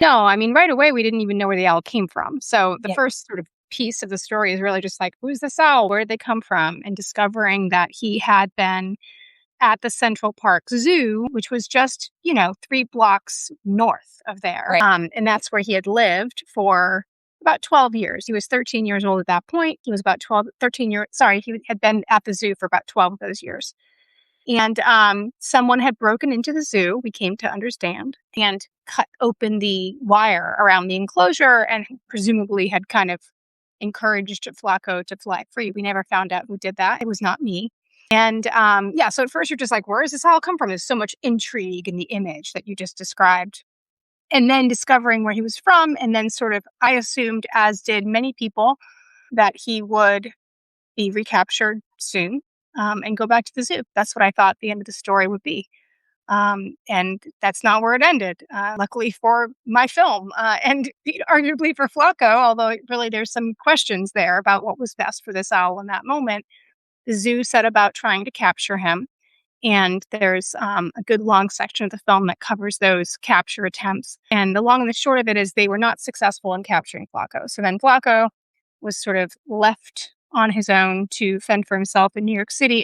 No, I mean, right away, we didn't even know where the owl came from. So the Yeah. first sort of piece of the story is really just like, who's this owl? Where did they come from? And discovering that he had been at the Central Park Zoo, which was just, 3 blocks north of there. Right. And that's where he had lived for about 12 years. He was 13 years old at that point. He was about 13 years, sorry, he had been at the zoo for about 12 of those years. And someone had broken into the zoo, we came to understand, and cut open the wire around the enclosure and presumably had kind of encouraged Flacco to fly free. We never found out who did that. It was not me. And so at first you're just like, where does this all come from? There's so much intrigue in the image that you just described. And then discovering where he was from, and then sort of, I assumed, as did many people, that he would be recaptured soon and go back to the zoo. That's what I thought the end of the story would be. And that's not where it ended, luckily for my film and arguably for Flacco, although really there's some questions there about what was best for this owl in that moment. The zoo set about trying to capture him. And there's a good long section of the film that covers those capture attempts. And the long and the short of it is they were not successful in capturing Flacco. So then Flacco was sort of left on his own to fend for himself in New York City.